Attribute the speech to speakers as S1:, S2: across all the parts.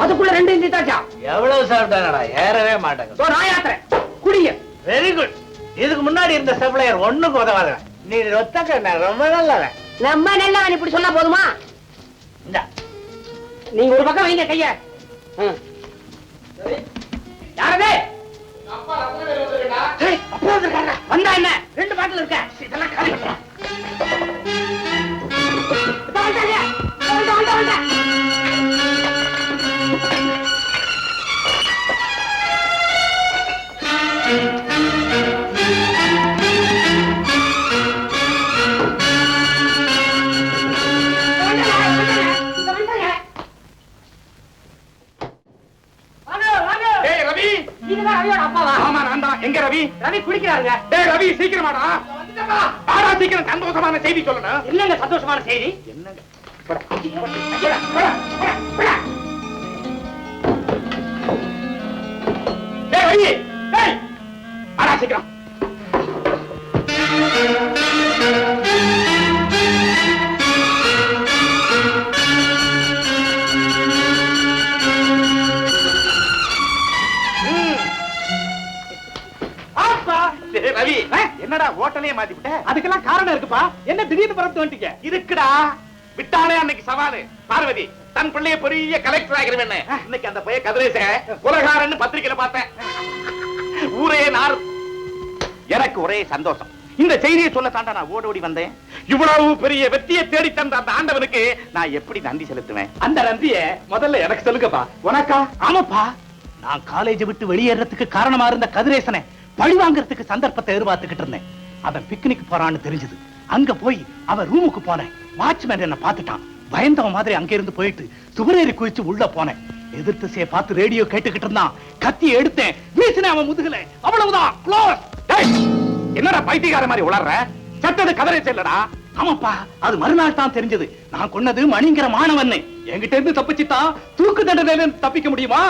S1: அதுக்குள்ள 2 இஞ்சி தாச்சா.
S2: எவ்வளவு சாப்பிட்டாங்கடா? ஏறவே மாட்டாங்க.
S1: நான் யாத்திரை குடிங்க.
S2: Very good. இதுக்கு முன்னாடி இருந்த சப்ளையர் ஒண்ணுக்கு உதவாத. நீ ஒத்தக்க ரொம்ப நல்லவன்.
S1: நம்ம நல்லவன் இப்படி சொன்னா போதுமா?
S2: இந்த
S1: நீங்க ஒரு பக்கம் வைங்க கைய. யாரது? வந்தா என்ன? 2 பாட்டில் இருக்க. இதெல்லாம் காலி பண்ணலாம்.
S3: எங்க ரவி?
S1: ரவி குளிக்கிறாருங்க.
S3: ரவி சீக்கிரமாடா. சீக்கிரம் சந்தோஷமான செய்தி சொல்லணும்.
S1: என்னங்க சந்தோஷமான செய்தி?
S3: என்னங்க? ரவி சீக்கிரம். ரவி என்னடா ஹோட்டலே மாத்தி விட்ட? அதுக்கெல்லாம் காரணம் இருக்குப்பா. என்ன திடீர்னு பரப்பு வந்துட்டீங்க? இருக்குடா. விட்டாலே அன்னைக்கு சவாலு. பார்வதி தன் பிள்ளைய பெரிய கலெக்டர் ஆகிறவன். இன்னைக்கு அந்த பைய கதிரேச குலகாரன்னு பத்திரிக்கையில பார்த்தேன். ஊரே நார். எனக்கு ஒரே சந்தோஷம். இந்த செய்தியை சொல்ல தாண்டா நான் ஓடி வந்தேன். இவ்வளவு பெரிய வெற்றியை தேடி தந்த அந்த ஆண்டவனுக்கு நான் எப்படி நன்றி செலுத்துவேன்? அந்த நன்றிய முதல்ல எனக்கு சொல்லுங்கப்பா. உனக்கா? ஆமாப்பா. நான் காலேஜ் விட்டு வெளியேறதுக்கு காரணமா இருந்த கதிரேசனை பழி வாங்கறதுக்கு சந்தர்ப்பத்தை எதிர்பார்த்துக்கிட்டு இருந்தேன். அவன் பிக்னிக் போறான்னு தெரிஞ்சது. அங்க போய் அவன் ரூமுக்கு போனேன். வாட்ச்மேன் என்ன பார்த்துட்டான். பயந்தவன் மாதிரி அங்க இருந்து போயிட்டு சுவரேறி குதிச்சு உள்ள போனேன். எதிர்த்து சே பார்த்து ரேடியோ கேட்டுக்கிட்டு இருந்தான். கத்தியை எடுத்தேன், வீசினேன் அவன் முதுகுல. அவ்வளவுதான். க்ளோஸ். என்னடா பைத்தியக்கார மாதிரி உளர்ற? சத்தது கதிரேசன் இல்லடா. ஆமாப்பா, அது மறுநாள் தான் தெரிஞ்சது. நான் கொன்னது மணிங்கிற மாணவன். என்கிட்ட இருந்து தப்பிச்சுட்டான். தூக்கு தண்டனையில தப்பிக்க முடியுமா?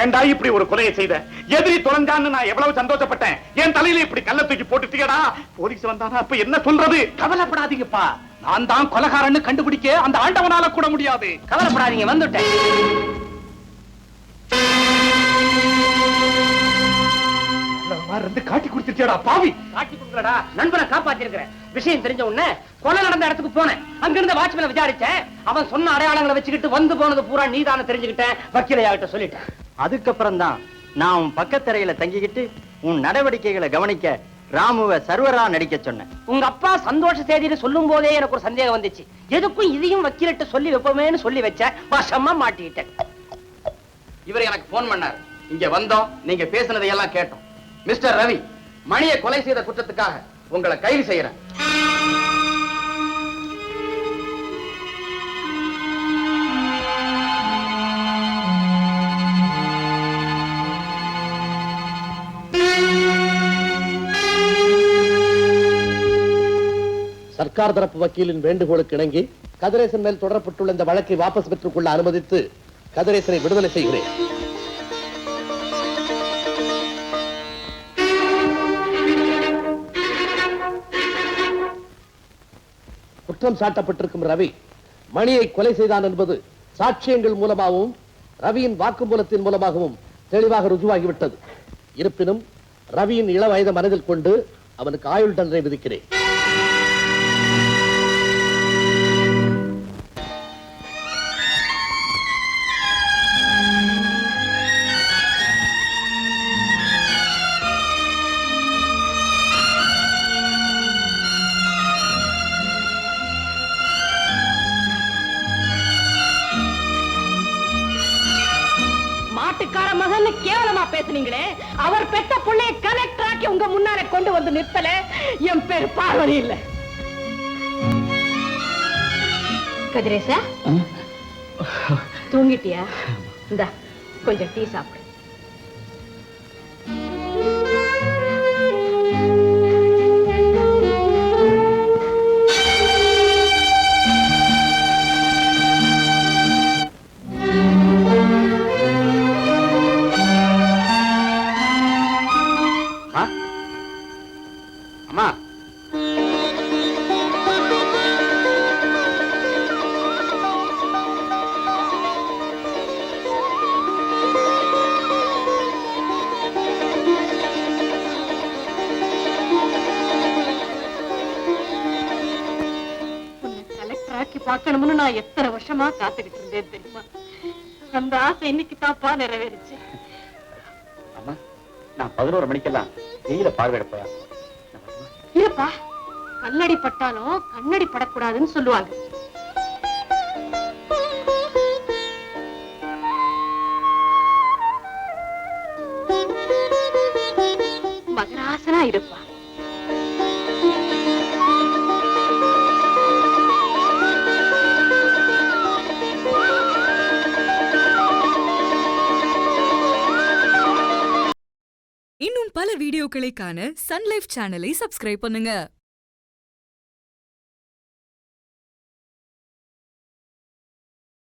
S3: ஏண்டா இப்படி ஒரு கொலையை செய்த? எதிரி தொலைஞ்சான்னு நான் எவ்வளவு சந்தோஷப்பட்டேன். என் தலையில இப்படி கல்ல தூக்கி போட்டுட்டீங்கடா. போலீஸ் வந்தானா அப்ப என்ன சொல்றது? கவலைப்படாதீங்கப்பா. நான் தான் கொலைகாரன்னு கண்டுபிடிக்க அந்த ஆண்டவனால கூட முடியாது.
S1: கவலைப்படாதீங்க, வந்துட்டேன்.
S3: காட்டி கொடுத்துட்டா பாவி.
S1: காட்டி கொடுக்கலடா, நண்பனை காப்பாத்திருக்கிறேன். விஷயம் தெரிஞ்ச உடனே கொலை நடந்த இடத்துக்கு போனேன். அங்கிருந்த வாட்ச்மேனை விசாரிச்சேன். அவன் சொன்ன அடையாளங்களை வச்சுக்கிட்டு வந்து போனது பூரா நீதான தெரிஞ்சுக்கிட்டேன். வக்கீலையாகிட்ட சொல்லிட்டேன்.
S4: அதுக்கப்புறம் தான் நான் உன் பக்கத்தறையில தங்கிக்கிட்டு உன் நடவடிக்கைகளை கவனிக்க ராமுவை சர்வரா நடிக்க சொன்னேன்.
S1: உங்க அப்பா சந்தோஷ செய்தின்னு சொல்லும் போதே எனக்கு ஒரு சந்தேகம் வந்துச்சு. எதுக்கும் இதையும் வக்கீலிட்ட சொல்லி வைப்போமேன்னு சொல்லி வச்சேன். வசமா மாட்டிக்கிட்டேன்.
S5: இவர் எனக்கு போன் பண்ணார். இங்க வந்தோம், நீங்க பேசினதையெல்லாம் கேட்டோம். மிஸ்டர் ரவி, மணியை கொலை செய்த குற்றத்துக்காக உங்களை கைது செய்யறேன்.
S6: சர்க்கார் தரப்பு வக்கீலின் வேண்டுகோளுக்கு இணங்கி கதிரேசன் மேல் தொடரப்பட்டுள்ள இந்த வழக்கை வாபஸ் பெற்றுக் கொள்ள அனுமதித்து கதிரேசனை விடுதலை செய்கிறேன். குற்றம் சாட்டப்பட்டிருக்கும் ரவி மணியை கொலை செய்தான் என்பது சாட்சியங்கள் மூலமாகவும் ரவியின் வாக்குமூலத்தின் மூலமாகவும் தெளிவாக ருஜுவாகிவிட்டது. இருப்பினும் ரவியின் இள வயதை மனதில் கொண்டு அவனுக்கு ஆயுள் தண்டனை விதிக்கிறேன்.
S1: மாட்டுக்கார மகன் கேவலமா பேசுனீங்களே. அவர் பெத்த பிள்ளைய கலெக்டர் ஆக்கி உங்க முன்னால கொண்டு வந்து நிறுத்தல. என் பேரு பார்வதி இல்ல. கதிரேசா, தூங்கிட்டியா? இந்த கொஞ்சம் டீ சாப்பிடு.
S5: அம்மா
S7: கலெக்டராக்கி பார்க்கணும்னு நான் எத்தனை வருஷமா காத்துக்கிட்டு இருந்தேன் தெரியுமா? அந்த ஆசை இன்னைக்கு தாப்பா நிறைவேறிச்சு.
S4: அம்மா நான் 11 மணிக்கெல்லாம் வெயில பார்வையிட போறேன்.
S7: இல்லப்பா, கண்ணடி பட்டாலும் கண்ணடி படக்கூடாதுன்னு சொல்லுவாங்க. மகராசனா இருப்பா.
S8: இன்னும் பல வீடியோக்களை காண சன் லைஃப் சேனலை சப்ஸ்கிரைப் பண்ணுங்க.